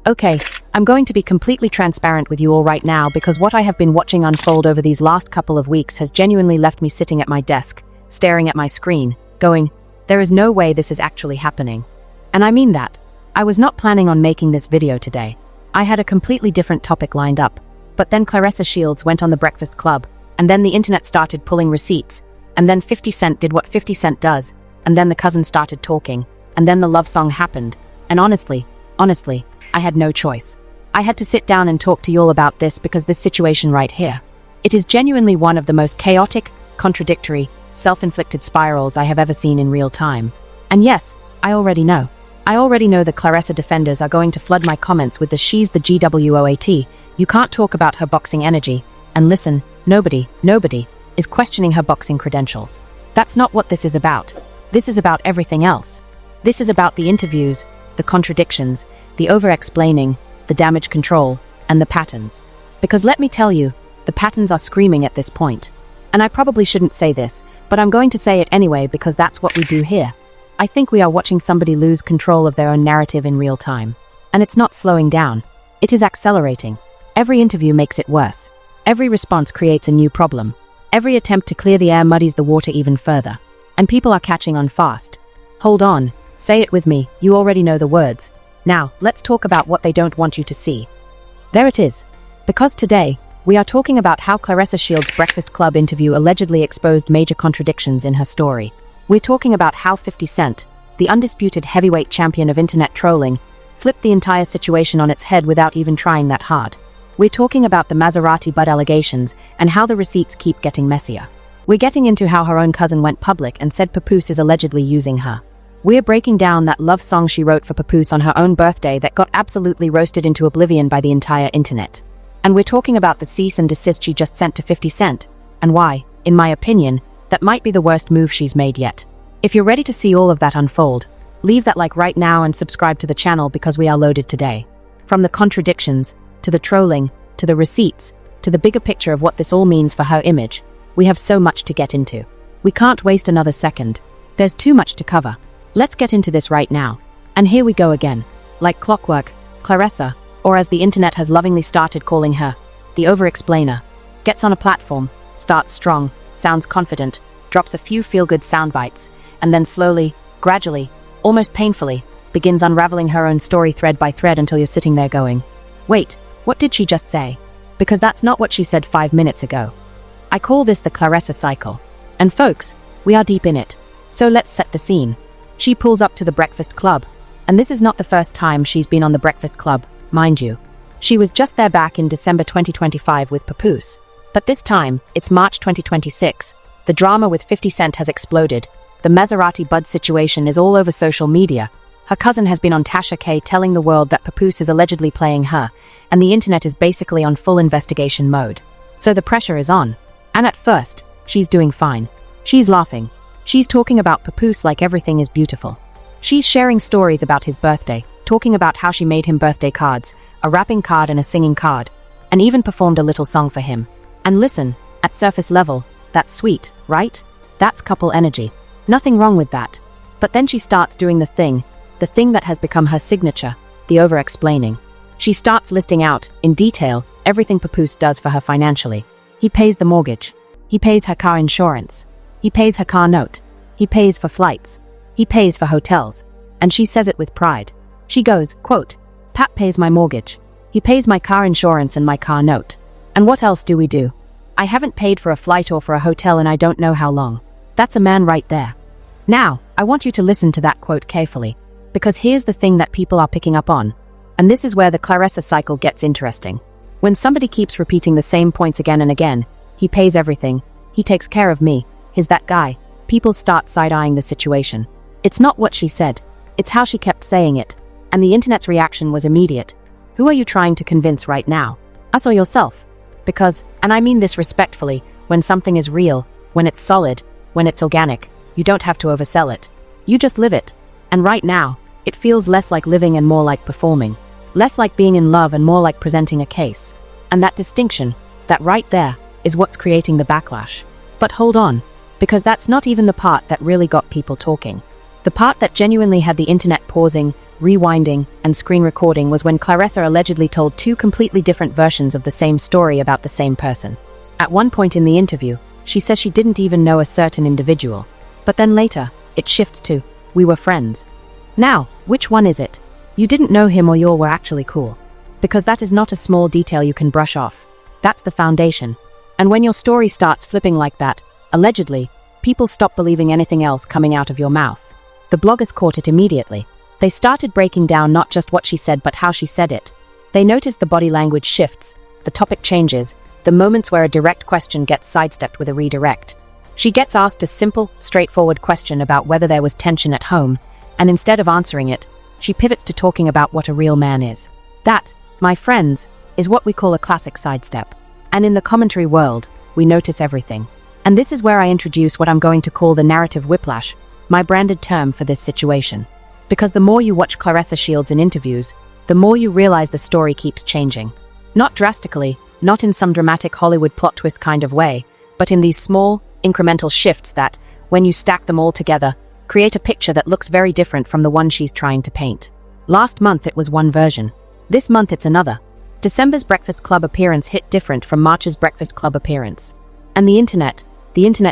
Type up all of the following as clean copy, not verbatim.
Okay, I'm going to be completely transparent with you all right now because what I have been watching unfold over these last couple of weeks has genuinely left me sitting at my desk, staring at my screen, going, there is no way this is actually happening. And I mean that. I was not planning on making this video today. I had a completely different topic lined up. But then Claressa Shields went on The Breakfast Club, and then the internet started pulling receipts, and then 50 Cent did what 50 Cent does, and then the cousin started talking, and then the love song happened, and honestly, I had no choice. I had to sit down and talk to you all about this because this situation right here. It is genuinely one of the most chaotic, contradictory, self-inflicted spirals I have ever seen in real time. And yes, I already know the Claressa defenders are going to flood my comments with the she's the GWOAT, you can't talk about her boxing energy, and listen, nobody is questioning her boxing credentials. That's not what this is about. This is about everything else. This is about the interviews, the contradictions, the over-explaining, the damage control, and the patterns. Because let me tell you, the patterns are screaming at this point. And I probably shouldn't say this, but I'm going to say it anyway because that's what we do here. I think we are watching somebody lose control of their own narrative in real time. And it's not slowing down. It is accelerating. Every interview makes it worse. Every response creates a new problem. Every attempt to clear the air muddies the water even further. And people are catching on fast. Hold on. Say it with me. You already know the words. Now, let's talk about what they don't want you to see. There it is. Because today, we are talking about how Claressa Shields' Breakfast Club interview allegedly exposed major contradictions in her story. We're talking about how 50 Cent, the undisputed heavyweight champion of internet trolling, flipped the entire situation on its head without even trying that hard. We're talking about the Maserati Bud allegations and how the receipts keep getting messier. We're getting into how her own cousin went public and said Papoose is allegedly using her. We're breaking down that love song she wrote for Papoose on her own birthday that got absolutely roasted into oblivion by the entire internet. And we're talking about the cease and desist she just sent to 50 Cent, and why, in my opinion, that might be the worst move she's made yet. If you're ready to see all of that unfold, leave that like right now and subscribe to the channel because we are loaded today. From the contradictions, to the trolling, to the receipts, to the bigger picture of what this all means for her image, we have so much to get into. We can't waste another second. There's too much to cover. Let's get into this right now. And here we go again. Like clockwork, Claressa, or as the internet has lovingly started calling her, the over-explainer, gets on a platform, starts strong, sounds confident, drops a few feel-good sound bites, and then slowly, gradually, almost painfully, begins unraveling her own story thread by thread until you're sitting there going, wait, what did she just say? Because that's not what she said 5 minutes ago. I call this the Claressa cycle. And folks, we are deep in it. So let's set the scene. She pulls up to the Breakfast Club. And this is not the first time she's been on the Breakfast Club, mind you. She was just there back in December 2025 with Papoose. But this time, it's March 2026. The drama with 50 Cent has exploded. The Maserati Bud situation is all over social media. Her cousin has been on Tasha K telling the world that Papoose is allegedly playing her, and the internet is basically on full investigation mode. So the pressure is on. And at first, she's doing fine. She's laughing. She's talking about Papoose like everything is beautiful. She's sharing stories about his birthday, talking about how she made him birthday cards, a rapping card and a singing card, and even performed a little song for him. And listen, at surface level, that's sweet, right? That's couple energy. Nothing wrong with that. But then she starts doing the thing that has become her signature, the over-explaining. She starts listing out, in detail, everything Papoose does for her financially. He pays the mortgage. He pays her car insurance. He pays her car note. He pays for flights. He pays for hotels. And she says it with pride. She goes, quote, Pat pays my mortgage. He pays my car insurance and my car note. And what else do we do? I haven't paid for a flight or for a hotel in I don't know how long. That's a man right there. Now, I want you to listen to that quote carefully. Because here's the thing that people are picking up on. And this is where the Claressa cycle gets interesting. When somebody keeps repeating the same points again and again, he pays everything, he takes care of me, he's that guy, people start side-eyeing the situation. It's not what she said, it's how she kept saying it. And the internet's reaction was immediate. Who are you trying to convince right now? Us or yourself? Because, and I mean this respectfully, when something is real, when it's solid, when it's organic, you don't have to oversell it. You just live it. And right now, it feels less like living and more like performing. Less like being in love and more like presenting a case. And that distinction, that right there, is what's creating the backlash. But hold on, because that's not even the part that really got people talking. The part that genuinely had the internet pausing, rewinding, and screen recording was when Claressa allegedly told two completely different versions of the same story about the same person. At one point in the interview, she says she didn't even know a certain individual. But then later, it shifts to, "We were friends." Now, which one is it? You didn't know him or you were actually cool. Because that is not a small detail you can brush off. That's the foundation. And when your story starts flipping like that, allegedly, people stop believing anything else coming out of your mouth. The bloggers caught it immediately. They started breaking down not just what she said but how she said it. They noticed the body language shifts, the topic changes, the moments where a direct question gets sidestepped with a redirect. She gets asked a simple, straightforward question about whether there was tension at home, and instead of answering it, she pivots to talking about what a real man is. That, my friends, is what we call a classic sidestep. And in the commentary world, we notice everything. And this is where I introduce what I'm going to call the narrative whiplash, my branded term for this situation. Because the more you watch Claressa Shields in interviews, the more you realize the story keeps changing. Not drastically, not in some dramatic Hollywood plot twist kind of way, but in these small, incremental shifts that, when you stack them all together, create a picture that looks very different from the one she's trying to paint. Last month it was one version. This month it's another. December's Breakfast Club appearance hit different from March's Breakfast Club appearance. And the internet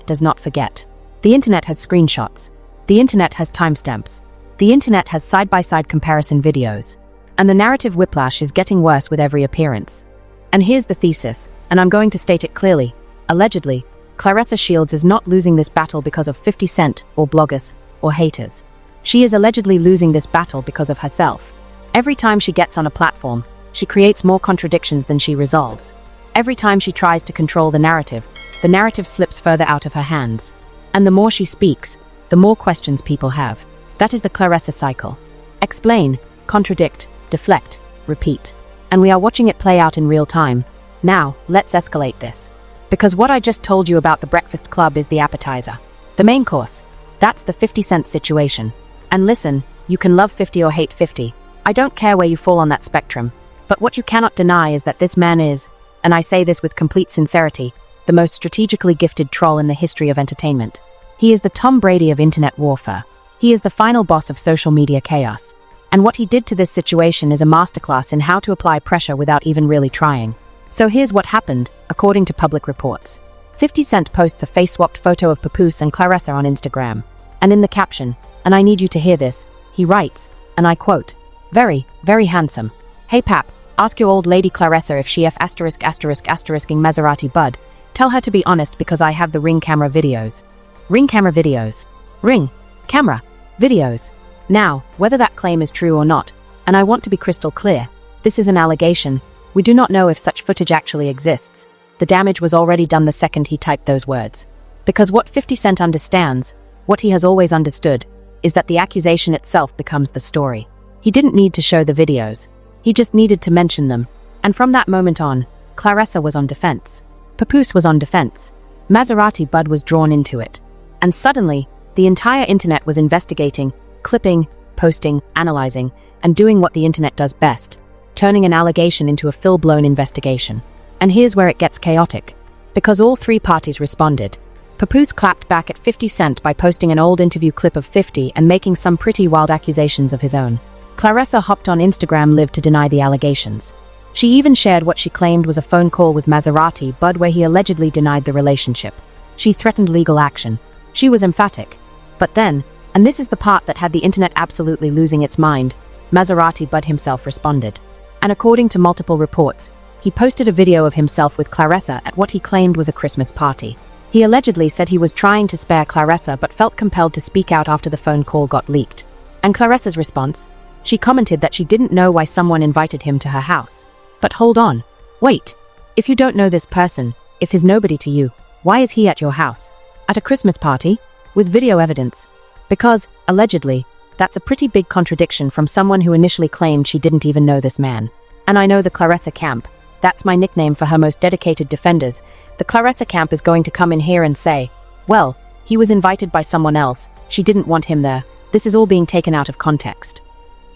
does not forget. The internet has screenshots. The internet has timestamps. The internet has side-by-side comparison videos. And the narrative whiplash is getting worse with every appearance. And here's the thesis, and I'm going to state it clearly. Allegedly, Claressa Shields is not losing this battle because of 50 Cent, or bloggers, or haters. She is allegedly losing this battle because of herself. Every time she gets on a platform, she creates more contradictions than she resolves. Every time she tries to control the narrative slips further out of her hands. And the more she speaks, the more questions people have. That is the Claressa cycle. Explain, contradict, deflect, repeat. And we are watching it play out in real time. Now, let's escalate this. Because what I just told you about the Breakfast Club is the appetizer. The main course. That's the 50 Cent situation. And listen, you can love 50 or hate 50. I don't care where you fall on that spectrum. But what you cannot deny is that this man is, and I say this with complete sincerity, the most strategically gifted troll in the history of entertainment. He is the Tom Brady of internet warfare. He is the final boss of social media chaos. And what he did to this situation is a masterclass in how to apply pressure without even really trying. So here's what happened, according to public reports. 50 Cent posts a face-swapped photo of Papoose and Claressa on Instagram. And in the caption, and I need you to hear this, he writes, and I quote, "Very, very handsome. Hey Pap, ask your old lady Claressa if she ******ing Maserati bud. Tell her to be honest because I have the Ring camera videos." Ring camera videos. Ring. Camera. Videos. Now, whether that claim is true or not, and I want to be crystal clear, this is an allegation. We do not know if such footage actually exists. The damage was already done the second he typed those words. Because what 50 Cent understands, what he has always understood, is that the accusation itself becomes the story. He didn't need to show the videos. He just needed to mention them. And from that moment on, Claressa was on defense. Papoose was on defense. Maserati bud was drawn into it. And suddenly, the entire internet was investigating, clipping, posting, analyzing, and doing what the internet does best, turning an allegation into a full-blown investigation. And here's where it gets chaotic. Because all three parties responded. Papoose clapped back at 50 Cent by posting an old interview clip of 50 and making some pretty wild accusations of his own. Claressa hopped on Instagram Live to deny the allegations. She even shared what she claimed was a phone call with Maserati bud where he allegedly denied the relationship. She threatened legal action. She was emphatic. But then, and this is the part that had the internet absolutely losing its mind, Maserati bud himself responded. And according to multiple reports, he posted a video of himself with Claressa at what he claimed was a Christmas party. He allegedly said he was trying to spare Claressa but felt compelled to speak out after the phone call got leaked. And Claressa's response? She commented that she didn't know why someone invited him to her house. But hold on. Wait. If you don't know this person, if he's nobody to you, why is he at your house? At a Christmas party? With video evidence? Because, allegedly, that's a pretty big contradiction from someone who initially claimed she didn't even know this man. And I know the Claressa camp. That's my nickname for her most dedicated defenders. The Claressa camp is going to come in here and say, well, he was invited by someone else. She didn't want him there. This is all being taken out of context.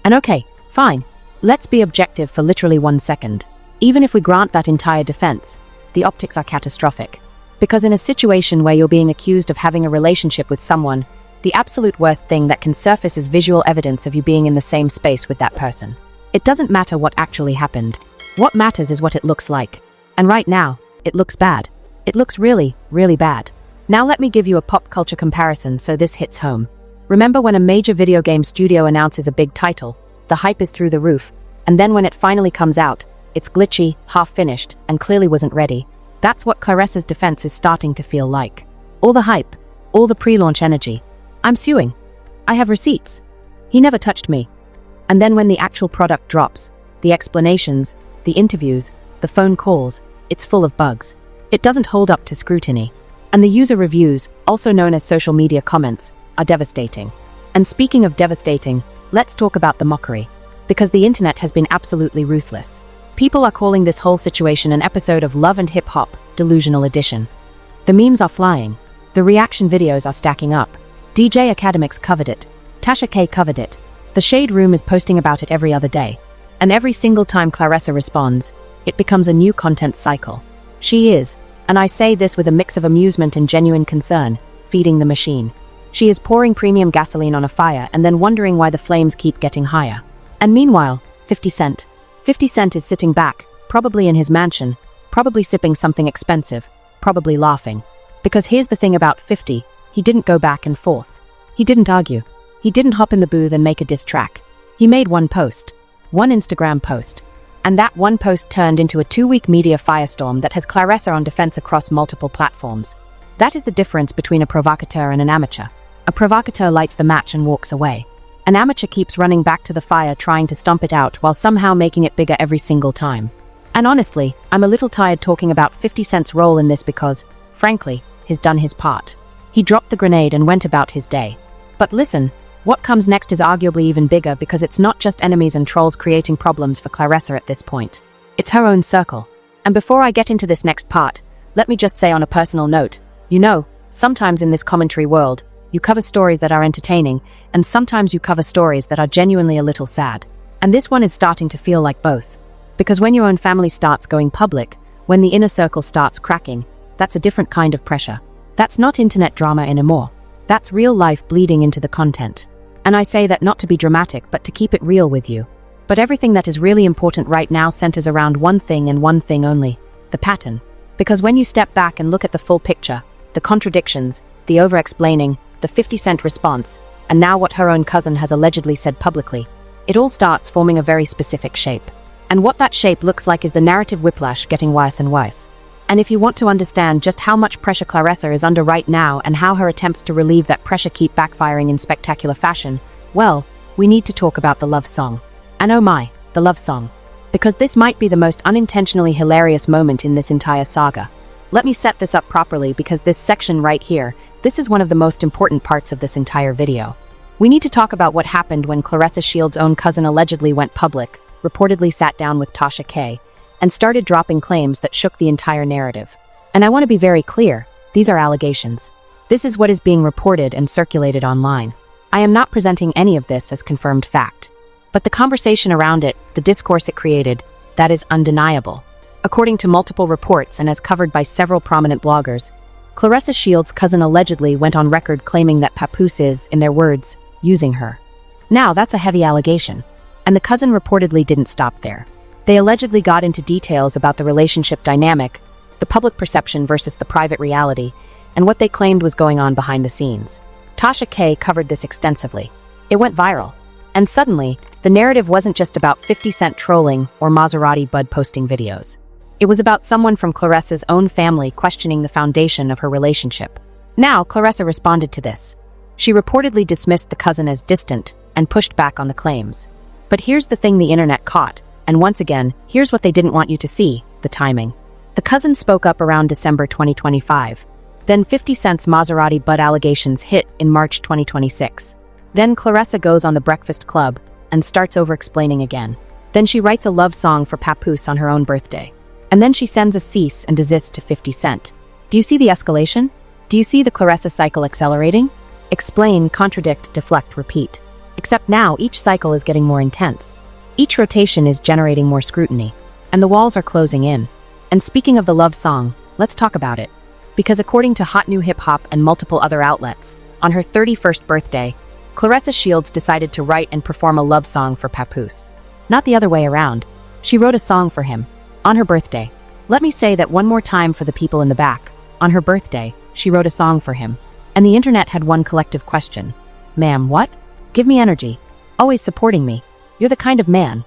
And okay, fine. Let's be objective for literally 1 second. Even if we grant that entire defense, the optics are catastrophic. Because in a situation where you're being accused of having a relationship with someone, The absolute worst thing that can surface is visual evidence of you being in the same space with that person. It doesn't matter what actually happened. What matters is what it looks like. And right now, it looks bad. It looks really, really bad. Now let me give you a pop culture comparison so this hits home. Remember when a major video game studio announces a big title, the hype is through the roof, and then when it finally comes out, it's glitchy, half-finished, and clearly wasn't ready. That's what Claressa's defense is starting to feel like. All the hype, all the pre-launch energy. I'm suing. I have receipts. He never touched me. And then when the actual product drops, the explanations, the interviews, the phone calls, it's full of bugs. It doesn't hold up to scrutiny. And the user reviews, also known as social media comments, are devastating. And speaking of devastating, let's talk about the mockery. Because the internet has been absolutely ruthless. People are calling this whole situation an episode of Love and Hip Hop, Delusional Edition. The memes are flying. The reaction videos are stacking up. DJ Academics covered it. Tasha K covered it. The Shade Room is posting about it every other day. And every single time Claressa responds, it becomes a new content cycle. She is, and I say this with a mix of amusement and genuine concern, feeding the machine. She is pouring premium gasoline on a fire and then wondering why the flames keep getting higher. And meanwhile, 50 Cent. 50 Cent is sitting back, probably in his mansion, probably sipping something expensive, probably laughing. Because here's the thing about 50, he didn't go back and forth. He didn't argue. He didn't hop in the booth and make a diss track. He made one post. One Instagram post. And that one post turned into a 2-week media firestorm that has Claressa on defense across multiple platforms. That is the difference between a provocateur and an amateur. A provocateur lights the match and walks away. An amateur keeps running back to the fire trying to stomp it out while somehow making it bigger every single time. And honestly, I'm a little tired talking about 50 Cent's role in this because, frankly, he's done his part. He dropped the grenade and went about his day. But listen, what comes next is arguably even bigger because it's not just enemies and trolls creating problems for Claressa at this point. It's her own circle. And before I get into this next part, let me just say on a personal note, sometimes in this commentary world, you cover stories that are entertaining, and sometimes you cover stories that are genuinely a little sad. And this one is starting to feel like both. Because when your own family starts going public, when the inner circle starts cracking, that's a different kind of pressure. That's not internet drama anymore. That's real life bleeding into the content. And I say that not to be dramatic, but to keep it real with you. But everything that is really important right now centers around one thing and one thing only, the pattern. Because when you step back and look at the full picture, the contradictions, the over-explaining, the 50 Cent response, and now what her own cousin has allegedly said publicly, it all starts forming a very specific shape. And what that shape looks like is the narrative whiplash getting worse and worse. And if you want to understand just how much pressure Claressa is under right now and how her attempts to relieve that pressure keep backfiring in spectacular fashion, well, we need to talk about the love song. And oh my, the love song. Because this might be the most unintentionally hilarious moment in this entire saga. Let me set this up properly because this section right here, this is one of the most important parts of this entire video. We need to talk about what happened when Claressa Shields' own cousin allegedly went public, reportedly sat down with Tasha K, and started dropping claims that shook the entire narrative. And I want to be very clear, these are allegations. This is what is being reported and circulated online. I am not presenting any of this as confirmed fact. But the conversation around it, the discourse it created, that is undeniable. According to multiple reports and as covered by several prominent bloggers, Claressa Shields' cousin allegedly went on record claiming that Papoose is, in their words, using her. Now, that's a heavy allegation. And the cousin reportedly didn't stop there. They allegedly got into details about the relationship dynamic, the public perception versus the private reality, and what they claimed was going on behind the scenes. Tasha K covered this extensively. It went viral. And suddenly, the narrative wasn't just about 50 Cent trolling or Maserati Bud posting videos. It was about someone from Claressa's own family questioning the foundation of her relationship. Now, Claressa responded to this. She reportedly dismissed the cousin as distant and pushed back on the claims. But here's the thing the internet caught. And once again, here's what they didn't want you to see, the timing. The cousin spoke up around December 2025. Then 50 Cent's Maserati Bud allegations hit in March 2026. Then Claressa goes on The Breakfast Club and starts over-explaining again. Then she writes a love song for Papoose on her own birthday. And then she sends a cease and desist to 50 Cent. Do you see the escalation? Do you see the Claressa cycle accelerating? Explain, contradict, deflect, repeat. Except now each cycle is getting more intense. Each rotation is generating more scrutiny, and the walls are closing in. And speaking of the love song, let's talk about it. Because according to Hot New Hip Hop and multiple other outlets, On her 31st birthday, Claressa Shields decided to write and perform a love song for Papoose. Not the other way around. She wrote a song for him. On her birthday. Let me say that one more time for the people in the back. On her birthday, she wrote a song for him. And the internet had one collective question. Ma'am, what? Give me energy. Always supporting me. You're the kind of man.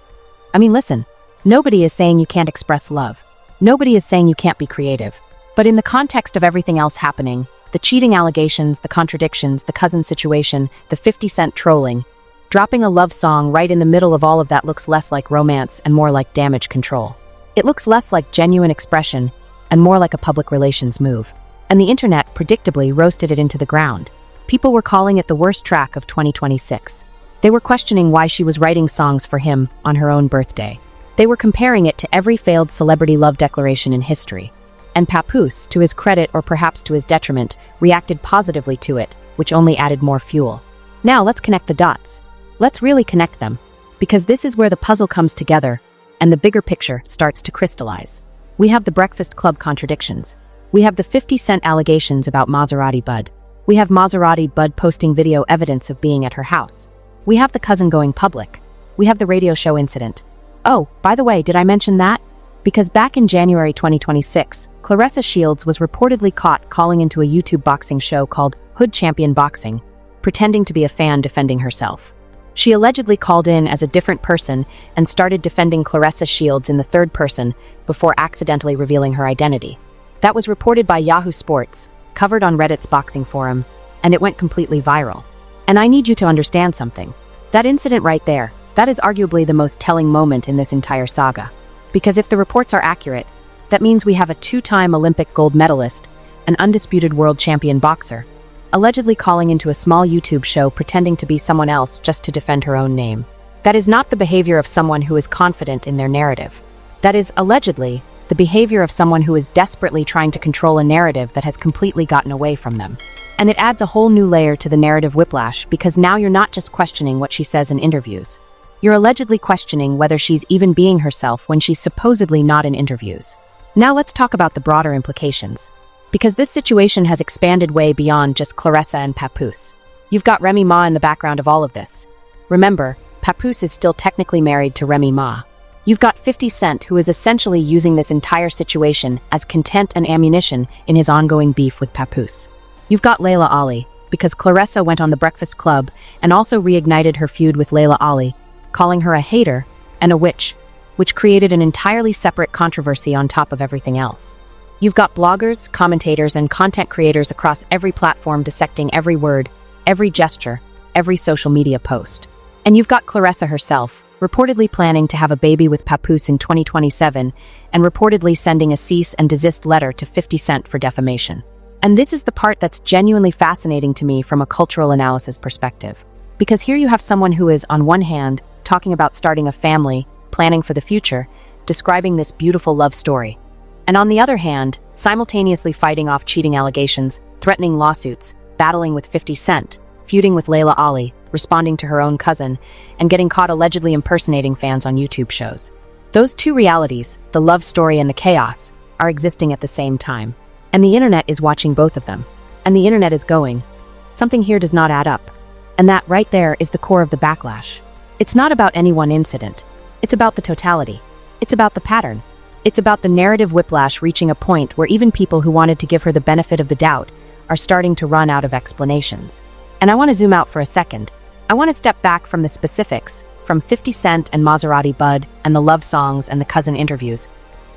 I mean, listen. Nobody is saying you can't express love. Nobody is saying you can't be creative. But in the context of everything else happening, the cheating allegations, the contradictions, the cousin situation, the 50 Cent trolling, dropping a love song right in the middle of all of that looks less like romance and more like damage control. It looks less like genuine expression and more like a public relations move. And the internet predictably roasted it into the ground. People were calling it the worst track of 2026. They were questioning why she was writing songs for him on her own birthday. They were comparing it to every failed celebrity love declaration in history. And Papoose, to his credit or perhaps to his detriment, reacted positively to it, which only added more fuel. Now let's connect the dots. Let's really connect them. Because this is where the puzzle comes together and the bigger picture starts to crystallize. We have the Breakfast Club contradictions. We have the 50 Cent allegations about Maserati Bud. We have Maserati Bud posting video evidence of being at her house. We have the cousin going public. We have the radio show incident. Oh, by the way, did I mention that? Because back in January 2026, Claressa Shields was reportedly caught calling into a YouTube boxing show called Hood Champion Boxing, pretending to be a fan defending herself. She allegedly called in as a different person and started defending Claressa Shields in the third person before accidentally revealing her identity. That was reported by Yahoo Sports, covered on Reddit's boxing forum, and it went completely viral. And I need you to understand something. That incident right there, that is arguably the most telling moment in this entire saga. Because if the reports are accurate, that means we have a two-time Olympic gold medalist, an undisputed world champion boxer, allegedly calling into a small YouTube show pretending to be someone else just to defend her own name. That is not the behavior of someone who is confident in their narrative. That is, allegedly, the behavior of someone who is desperately trying to control a narrative that has completely gotten away from them. And it adds a whole new layer to the narrative whiplash because now you're not just questioning what she says in interviews. You're allegedly questioning whether she's even being herself when she's supposedly not in interviews. Now let's talk about the broader implications. Because this situation has expanded way beyond just Claressa and Papoose. You've got Remy Ma in the background of all of this. Remember, Papoose is still technically married to Remy Ma. You've got 50 Cent, who is essentially using this entire situation as content and ammunition in his ongoing beef with Papoose. You've got Layla Ali, because Claressa went on The Breakfast Club and also reignited her feud with Layla Ali, calling her a hater and a witch, which created an entirely separate controversy on top of everything else. You've got bloggers, commentators, and content creators across every platform dissecting every word, every gesture, every social media post. And you've got Claressa herself, reportedly planning to have a baby with Papoose in 2027 and reportedly sending a cease and desist letter to 50 Cent for defamation. And this is the part that's genuinely fascinating to me from a cultural analysis perspective. Because here you have someone who is, on one hand, talking about starting a family, planning for the future, describing this beautiful love story. And on the other hand, simultaneously fighting off cheating allegations, threatening lawsuits, battling with 50 Cent, feuding with Layla Ali, responding to her own cousin, and getting caught allegedly impersonating fans on YouTube shows. Those two realities, the love story and the chaos, are existing at the same time. And the internet is watching both of them. And the internet is going, something here does not add up. And that right there is the core of the backlash. It's not about any one incident. It's about the totality. It's about the pattern. It's about the narrative whiplash reaching a point where even people who wanted to give her the benefit of the doubt are starting to run out of explanations. And I want to zoom out for a second. I want to step back from the specifics, from 50 Cent and Maserati Bud and the love songs and the cousin interviews,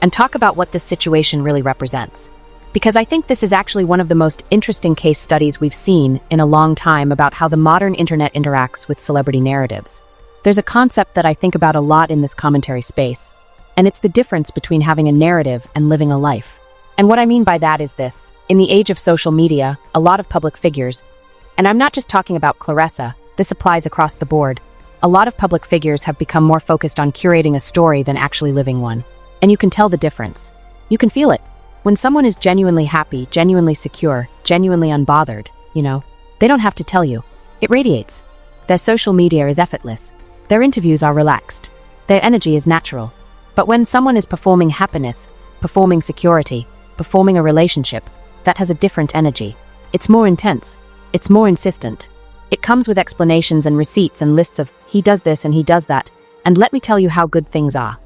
and talk about what this situation really represents. Because I think this is actually one of the most interesting case studies we've seen in a long time about how the modern internet interacts with celebrity narratives. There's a concept that I think about a lot in this commentary space, and it's the difference between having a narrative and living a life. And what I mean by that is this. In the age of social media, a lot of public figures, and I'm not just talking about Claressa, this applies across the board, a lot of public figures have become more focused on curating a story than actually living one. And you can tell the difference. You can feel it. When someone is genuinely happy, genuinely secure, genuinely unbothered, they don't have to tell you. It radiates. Their social media is effortless. Their interviews are relaxed. Their energy is natural. But when someone is performing happiness, performing security, performing a relationship, that has a different energy. It's more intense. It's more insistent. It comes with explanations and receipts and lists of, he does this and he does that, and let me tell you how good things are.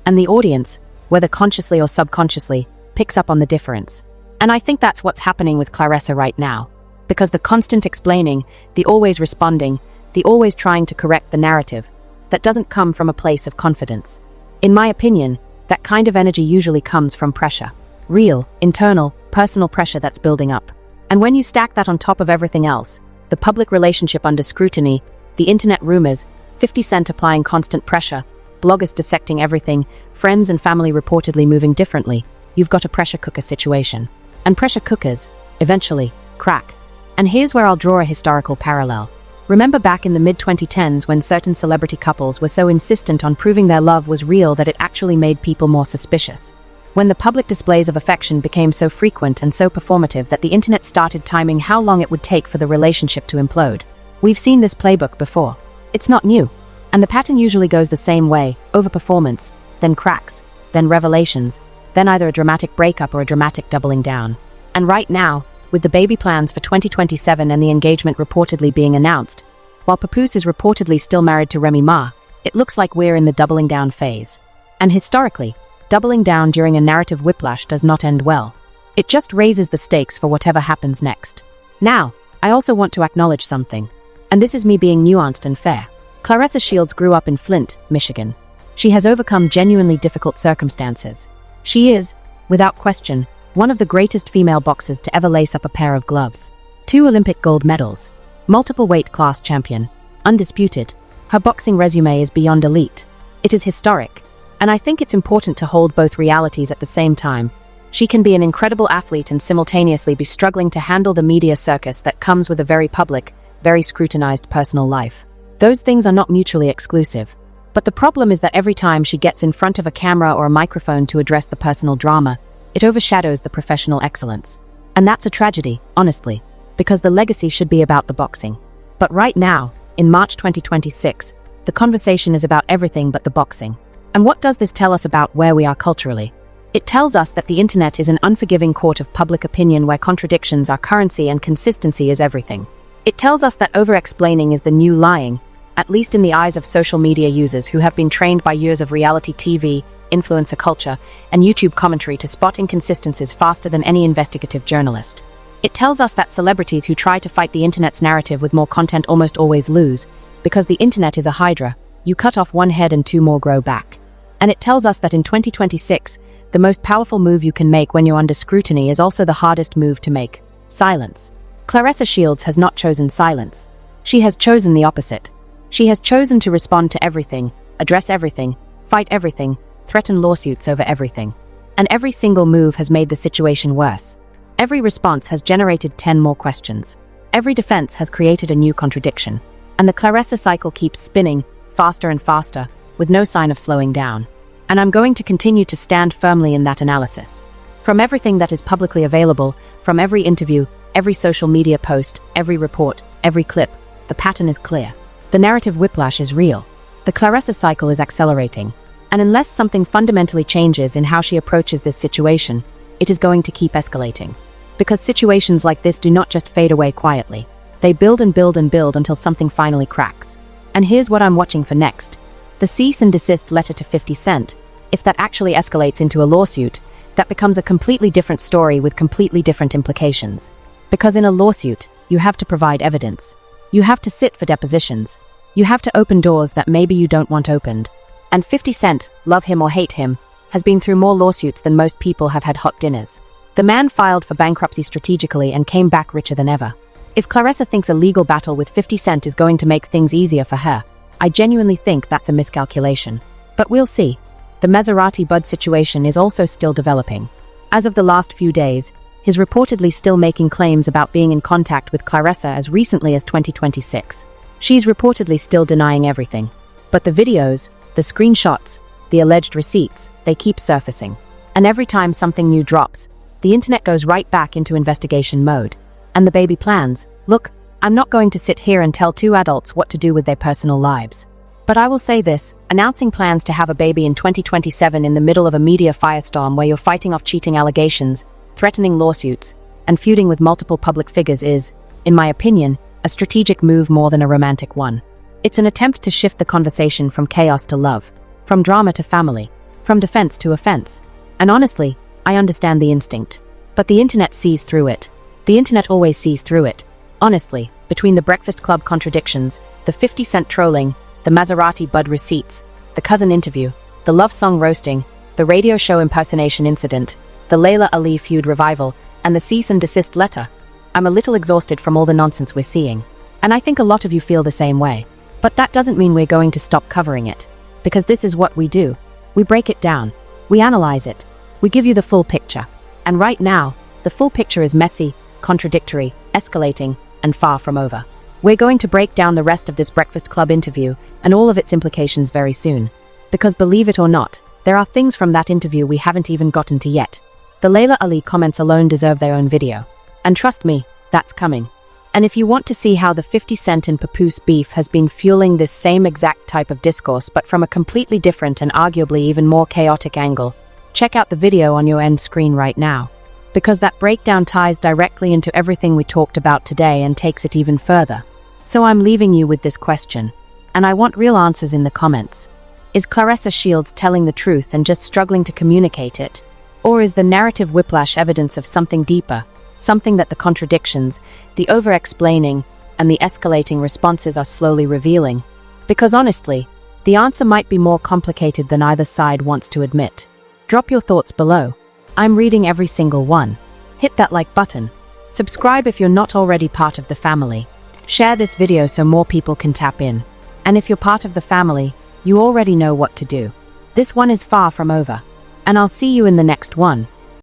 And the audience, whether consciously or subconsciously, picks up on the difference. And I think that's what's happening with Claressa right now. Because the constant explaining, the always responding, the always trying to correct the narrative, that doesn't come from a place of confidence. In my opinion, that kind of energy usually comes from pressure. Real, internal, personal pressure that's building up. And when you stack that on top of everything else, the public relationship under scrutiny, the internet rumors, 50 Cent applying constant pressure, bloggers dissecting everything, friends and family reportedly moving differently, you've got a pressure cooker situation. And pressure cookers, eventually, crack. And here's where I'll draw a historical parallel. Remember back in the mid-2010s when certain celebrity couples were so insistent on proving their love was real that it actually made people more suspicious. When the public displays of affection became so frequent and so performative that the internet started timing how long it would take for the relationship to implode. We've seen this playbook before. It's not new. And the pattern usually goes the same way: overperformance, then cracks, then revelations, then either a dramatic breakup or a dramatic doubling down. And right now, with the baby plans for 2027 and the engagement reportedly being announced, while Papoose is reportedly still married to Remy Ma, it looks like we're in the doubling down phase. And historically, doubling down during a narrative whiplash does not end well. It just raises the stakes for whatever happens next. Now, I also want to acknowledge something. And this is me being nuanced and fair. Claressa Shields grew up in Flint, Michigan. She has overcome genuinely difficult circumstances. She is, without question, one of the greatest female boxers to ever lace up a pair of gloves. 2 Olympic gold medals, multiple weight class champion, undisputed. Her boxing resume is beyond elite. It is historic. And I think it's important to hold both realities at the same time. She can be an incredible athlete and simultaneously be struggling to handle the media circus that comes with a very public, very scrutinized personal life. Those things are not mutually exclusive. But the problem is that every time she gets in front of a camera or a microphone to address the personal drama, it overshadows the professional excellence. And that's a tragedy, honestly, because the legacy should be about the boxing. But right now, in March 2026, the conversation is about everything but the boxing. And what does this tell us about where we are culturally? It tells us that the internet is an unforgiving court of public opinion where contradictions are currency and consistency is everything. It tells us that over-explaining is the new lying, at least in the eyes of social media users who have been trained by years of reality TV, influencer culture, and YouTube commentary to spot inconsistencies faster than any investigative journalist. It tells us that celebrities who try to fight the internet's narrative with more content almost always lose, because the internet is a hydra. You cut off one head and 2 more grow back. And it tells us that in 2026, the most powerful move you can make when you're under scrutiny is also the hardest move to make: silence. Claressa Shields has not chosen silence. She has chosen the opposite. She has chosen to respond to everything, address everything, fight everything, threaten lawsuits over everything. And every single move has made the situation worse. Every response has generated 10 more questions. Every defense has created a new contradiction. And the Claressa cycle keeps spinning, faster and faster, with no sign of slowing down. And I'm going to continue to stand firmly in that analysis. From everything that is publicly available, from every interview, every social media post, every report, every clip, the pattern is clear. The narrative whiplash is real. The Claressa cycle is accelerating. And unless something fundamentally changes in how she approaches this situation, it is going to keep escalating. Because situations like this do not just fade away quietly. They build and build and build until something finally cracks. And here's what I'm watching for next. The cease and desist letter to 50 Cent. If that actually escalates into a lawsuit, that becomes a completely different story with completely different implications. Because in a lawsuit, you have to provide evidence. You have to sit for depositions. You have to open doors that maybe you don't want opened. And 50 Cent, love him or hate him, has been through more lawsuits than most people have had hot dinners. The man filed for bankruptcy strategically and came back richer than ever. If Claressa thinks a legal battle with 50 Cent is going to make things easier for her, I genuinely think that's a miscalculation. But we'll see. The Maserati Bud situation is also still developing. As of the last few days, he's reportedly still making claims about being in contact with Claressa as recently as 2026. She's reportedly still denying everything. But the videos, the screenshots, the alleged receipts, they keep surfacing. And every time something new drops, the internet goes right back into investigation mode. And the baby plans. Look, I'm not going to sit here and tell 2 adults what to do with their personal lives. But I will say this, announcing plans to have a baby in 2027 in the middle of a media firestorm where you're fighting off cheating allegations, threatening lawsuits, and feuding with multiple public figures is, in my opinion, a strategic move more than a romantic one. It's an attempt to shift the conversation from chaos to love, from drama to family, from defense to offense. And honestly, I understand the instinct. But the internet sees through it. The internet always sees through it. Honestly, between the Breakfast Club contradictions, the 50 Cent trolling, the Maserati Bud receipts, the cousin interview, the love song roasting, the radio show impersonation incident, the Layla Ali feud revival, and the cease and desist letter, I'm a little exhausted from all the nonsense we're seeing. And I think a lot of you feel the same way. But that doesn't mean we're going to stop covering it. Because this is what we do. We break it down. We analyze it. We give you the full picture. And right now, the full picture is messy, contradictory, escalating, and far from over. We're going to break down the rest of this Breakfast Club interview and all of its implications very soon. Because believe it or not, there are things from that interview we haven't even gotten to yet. The Layla Ali comments alone deserve their own video. And trust me, that's coming. And if you want to see how the 50 Cent and Papoose beef has been fueling this same exact type of discourse but from a completely different and arguably even more chaotic angle, check out the video on your end screen right now. Because that breakdown ties directly into everything we talked about today and takes it even further. So I'm leaving you with this question, and I want real answers in the comments. Is Claressa Shields telling the truth and just struggling to communicate it? Or is the narrative whiplash evidence of something deeper? Something that the contradictions, the over-explaining, and the escalating responses are slowly revealing. Because honestly, the answer might be more complicated than either side wants to admit. Drop your thoughts below. I'm reading every single one. Hit that like button. Subscribe if you're not already part of the family. Share this video so more people can tap in. And if you're part of the family, you already know what to do. This one is far from over. And I'll see you in the next one.